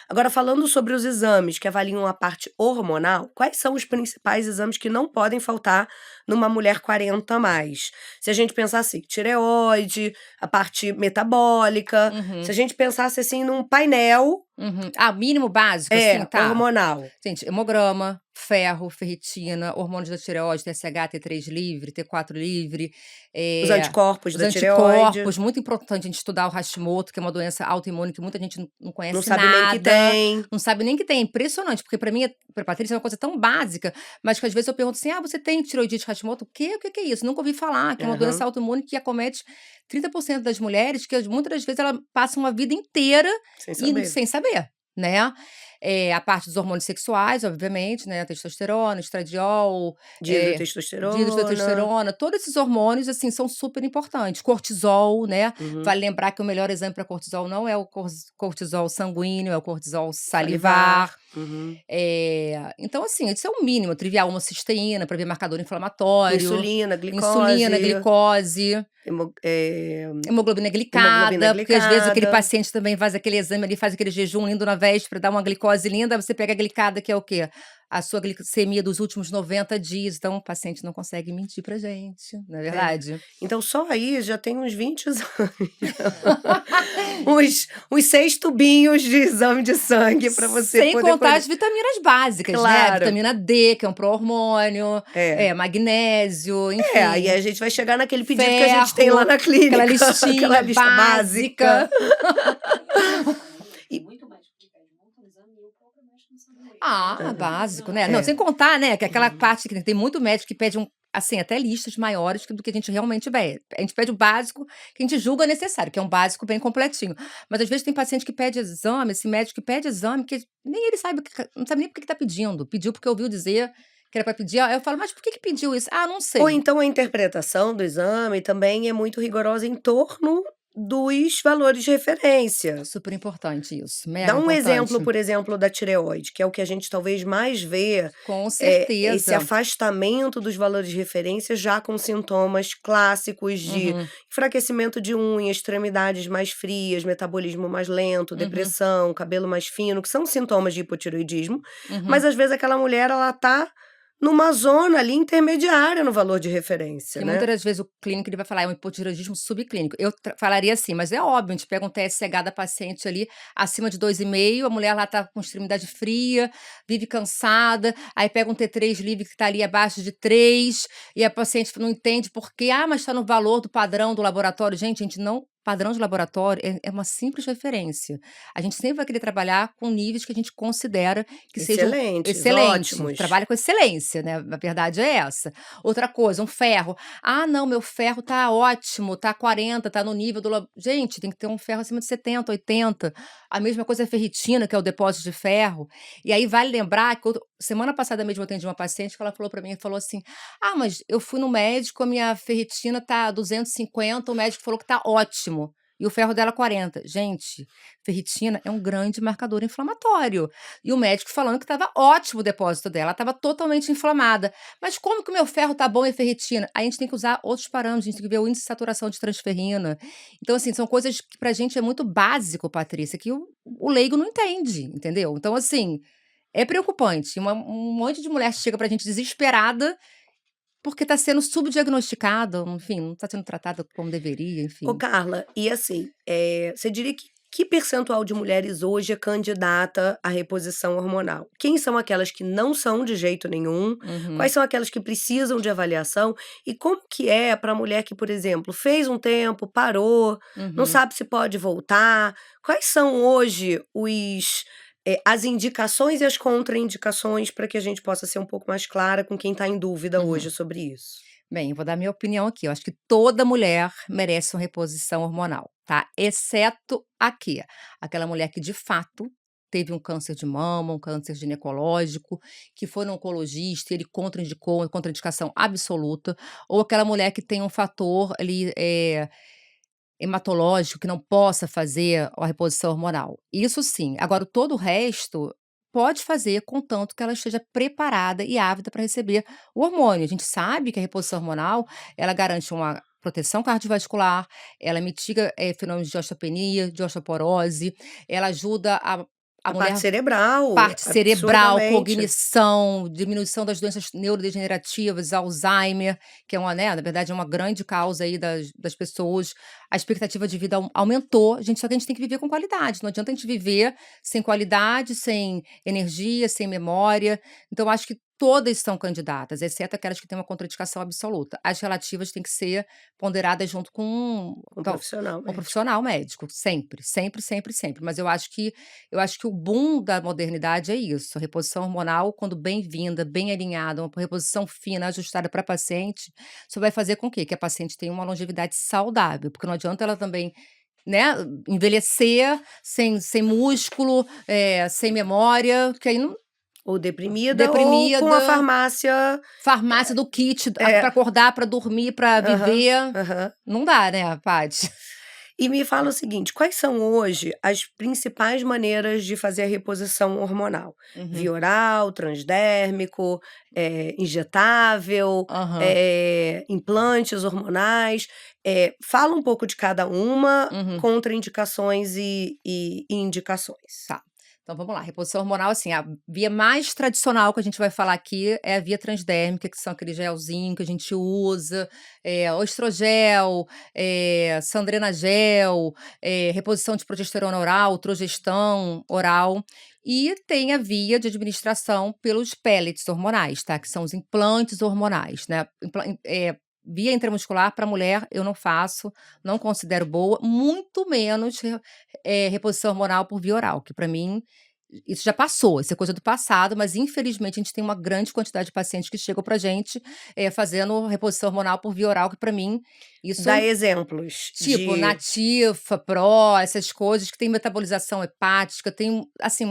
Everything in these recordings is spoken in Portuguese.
Agora, falando sobre os exames que avaliam a parte hormonal, quais são os principais exames que não podem faltar numa mulher 40 a mais? Se a gente pensasse tireoide, a parte metabólica, se a Uhum, gente pensasse assim num painel uhum. Ah, mínimo básico, assim, tá. hormonal. Gente, hemograma, ferro, ferritina, hormônios da tireoide, TSH, T3 livre, T4 livre, Os eh, anticorpos os da tireoide, anticorpos, muito importante a gente estudar o Hashimoto, que é uma doença autoimune que muita gente não não conhece sabe nem que nada, tem. não sabe nem que tem, é impressionante, porque pra Patrícia é uma coisa tão básica, mas que às vezes eu pergunto assim: "Ah, você tem tireoidite Hashimoto?" "O quê? O que que é isso?" "Nunca ouvi falar", que é uma doença Aham. autoimune que acomete 30% das mulheres, que muitas das vezes ela passa uma vida inteira Sem e saber. sem saber, né. A parte dos hormônios sexuais, obviamente, né, testosterona, estradiol, Dihidrotestosterona. dihidrotestosterona, todos esses hormônios, assim, são super importantes. Cortisol, né, Uhum. vale lembrar que o melhor exame para cortisol não é o cortisol sanguíneo, é o cortisol Salivar. salivar. Uhum. Então, assim, isso é o mínimo, trivial, homocisteína para ver marcador inflamatório, Insulina, insulina, glicose, glicose. hemo eh, Hemoglobina hemoglobina glicada, porque às vezes aquele glicada. paciente também faz aquele exame ali, faz aquele jejum lindo na véspera, dá uma glicose linda, você pega a glicada que é o quê? A sua glicemia dos últimos 90 dias, então o paciente não consegue mentir pra gente, não é É. verdade? Então só aí já tem uns 20 exames. Uns 6 tubinhos de exame de sangue para você Sem poder contar colher. as vitaminas básicas, né, Claro. vitamina D, que é um pró-hormônio, É. magnésio, Aí enfim, a gente vai chegar naquele pedido que a gente tem lá ferro, na aquela clínica, aquela listinha lista básica. básica. E Ah, é, básico, né. Não, é. sem contar, né, que aquela parte que tem muito médico que pede assim, até listas maiores do que a gente realmente pede. A gente pede o básico que a gente julga necessário, que é um básico bem completinho. Mas às vezes tem paciente que pede exame, esse médico que pede exame que nem ele sabe o que não sabe nem por que tá pedindo. Pediu porque ouviu dizer que era pra pedir, aí eu falo: "Mas por que que pediu isso?" "Ah, não Ou sei". então a interpretação do exame também é muito rigorosa em torno dos valores de referência. Super importante isso, Dá mega um exemplo, importante. por exemplo, da tireoide, que é o que a gente talvez mais vê, Com esse certeza. afastamento dos valores de referência já com sintomas clássicos de Uhum, enfraquecimento de unha, extremidades mais frias, metabolismo mais lento, uhum, depressão, cabelo mais fino, que são sintomas de hipotireoidismo, mas uhum. às vezes aquela mulher ela tá numa zona ali intermediária no valor de referência, Que né. muitas das vezes o clínico ele vai falar: "É um hipotireoidismo subclínico". Eu falaria assim, mas é óbvio, a gente pega um TSH da paciente ali acima de 2,5, a mulher lá tá com extremidade fria, vive cansada, aí pega um T3 livre que tá ali abaixo de 3 e a paciente não entende por quê: "Ah, mas tá no valor do padrão do laboratório". Gente, a gente não padrão de laboratório é uma simples referência. A gente sempre vai querer trabalhar com níveis que a gente considera que sejam Excelentes, excelente, ótimos. trabalha com excelência, né, a verdade é essa. Outra coisa, um ferro. "Ah, não, meu ferro tá ótimo, tá 40, tá no nível do gente, tem que ter um ferro acima de 70, 80. A mesma coisa a ferritina, que é o depósito de ferro. E aí vale lembrar que semana passada mesmo eu atendi uma paciente que ela falou pra mim, falou assim: "Ah, mas eu fui no médico, a minha ferritina tá 250, o médico falou que tá ótimo, e o ferro dela 40". Gente, ferritina é um grande marcador inflamatório. E o médico falando que estava ótimo o depósito dela, estava totalmente inflamada. Mas como que o meu ferro tá bom e a ferritina? Aí a gente tem que usar outros parâmetros, a gente tem que ver o índice de saturação de transferrina. Então, assim, são coisas que pra gente é muito básico, Patrícia, que o leigo não entende, entendeu? Então, assim, é preocupante. Um monte de mulher chega pra gente desesperada porque tá sendo subdiagnosticada, enfim, não tá sendo tratada como deveria, Ô enfim. Carla, e assim, você diria que percentual de mulheres hoje é candidata à reposição hormonal? Quem são aquelas que não são de jeito nenhum? Quais Uhum, são aquelas que precisam de avaliação? E como que é para a mulher que, por exemplo, fez um tempo, parou, não uhum, sabe se pode voltar? Quais são hoje as indicações e as contraindicações para que a gente possa ser um pouco mais clara com quem está em dúvida hoje uhum. sobre isso? Bem, eu vou dar minha opinião aqui. Eu acho que toda mulher merece uma reposição hormonal, tá? Exceto aqui, aquela mulher que de fato teve um câncer de mama, um câncer ginecológico, que foi no oncologista, ele contraindicou, contraindicação absoluta, ou aquela mulher que tem um fator ali, hematológico que não possa fazer a reposição hormonal. Isso sim. Agora, todo o resto pode fazer, contanto que ela esteja preparada e ávida para receber o hormônio. A gente sabe que a reposição hormonal, ela garante uma proteção cardiovascular, ela mitiga, fenômenos de osteopenia, de osteoporose, ela ajuda a A A parte mulher cerebral, parte cerebral, absurdamente. cognição, diminuição das doenças neurodegenerativas, Alzheimer, que é uma, né, na verdade é uma grande causa aí das pessoas. A expectativa de vida aumentou, só que a gente tem que viver com qualidade, não adianta a gente viver sem qualidade, sem energia, sem memória. Então acho que todas são candidatas, exceto aquelas que têm uma contraindicação absoluta. As relativas têm que ser ponderadas junto com Com um profissional um médico. profissional médico, sempre, sempre, sempre, sempre. Mas eu acho que o boom da modernidade é isso, a reposição hormonal, quando bem-vinda, bem alinhada, uma reposição fina, ajustada para paciente, isso vai fazer com que a paciente tenha uma longevidade saudável, porque não adianta ela também, né, envelhecer sem músculo, sem memória, que aí não Ou deprimida ou com a deprimida, farmácia farmácia do kit para é, acordar, para dormir, para aham, viver, aham. não dá, né, Paty? E me fala o seguinte, quais são hoje as principais maneiras de fazer a reposição hormonal? Uhum, Via oral, transdérmico, injetável, aham, implantes hormonais? Fala um pouco de cada uma, uhum. contraindicações e indicações. Tá. Então vamos lá, reposição hormonal, assim, a via mais tradicional que a gente vai falar aqui é a via transdérmica, que são aqueles gelzinho que a gente usa, o estrogel, sandrenagel, reposição de progesterona oral, trogestão oral, e tem a via de administração pelos pellets hormonais, tá? Que são os implantes hormonais, né? Via intramuscular para mulher eu não faço, não considero boa, muito menos reposição hormonal por via oral, que para mim isso já passou, isso é coisa do passado, mas infelizmente a gente tem uma grande quantidade de pacientes que chegam pra gente, fazendo reposição hormonal por via oral, que para mim isso, Dá exemplos tipo de Nativa, Pro, essas coisas que tem metabolização hepática, tem assim,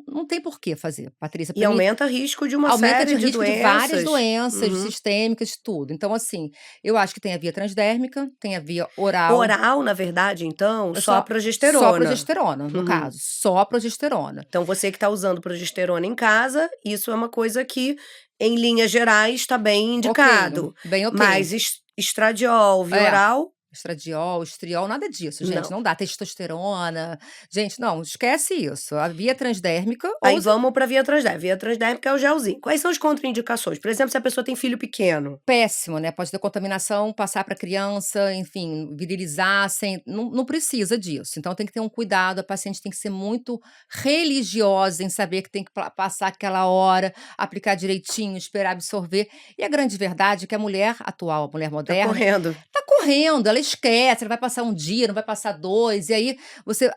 não tem por que fazer, Patrícia, e para mim aumenta risco de uma aumenta de série de risco de várias doenças. doenças Uhum. sistêmicas, tudo. Então assim, eu acho que tem a via transdérmica, tem a via oral. Oral, na verdade, então, É só a só progesterona. progesterona, no Uhum. caso, só progesterona. Então você que está usando progesterona em casa, isso é uma coisa que, em linhas gerais, está bem Ok, indicado. bem ok. Mas estradiol, É, Vioral, estradiol, estriol, nada disso, gente, não. não dá. Testosterona, gente, não, esquece isso. A via transdérmica ou Aí vamos para via transdérmica. Via transdérmica é o gelzinho. Quais são as contraindicações? Por exemplo, se a pessoa tem filho pequeno. péssimo, né, pode ter contaminação, passar para criança, enfim, virilizar sem não precisa disso. Então tem que ter um cuidado, a paciente tem que ser muito religiosa em saber que tem que passar aquela hora, aplicar direitinho, esperar absorver. E a grande verdade é que a mulher atual, a mulher Tá moderna, correndo. tá correndo, ela esquece, ela vai passar um dia, não vai passar 2, e aí você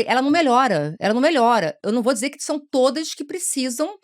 ela não melhora, ela não melhora. Eu não vou dizer que são todas que precisam,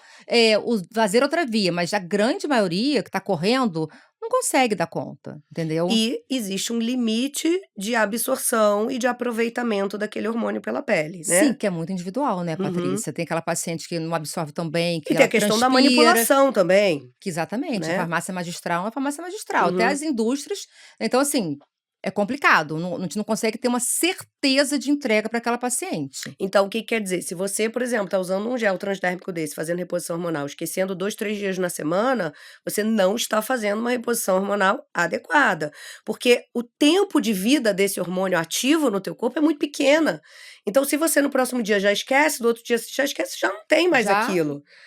fazer outra via, mas a grande maioria que tá correndo, não consegue dar conta, entendeu? E existe um limite de absorção e de aproveitamento daquele hormônio pela pele, Sim, né? que é muito individual, né, Uhum. Patrícia. Tem aquela paciente que não absorve tão bem, E que tem ela a questão da transpira. manipulação também, Que exatamente, a né? farmácia magistral é uma farmácia magistral, até Uhum. as indústrias, então assim, é complicado, a gente não consegue ter uma certeza de entrega para aquela paciente. Então, o que que quer dizer? Se você, por exemplo, está usando um gel transdérmico desse, fazendo reposição hormonal, esquecendo 2, 3 dias na semana, você não está fazendo uma reposição hormonal adequada. Porque o tempo de vida desse hormônio ativo no teu corpo é muito pequena. Então, se você no próximo dia já esquece, do outro dia você já esquece, já não tem mais Já aquilo.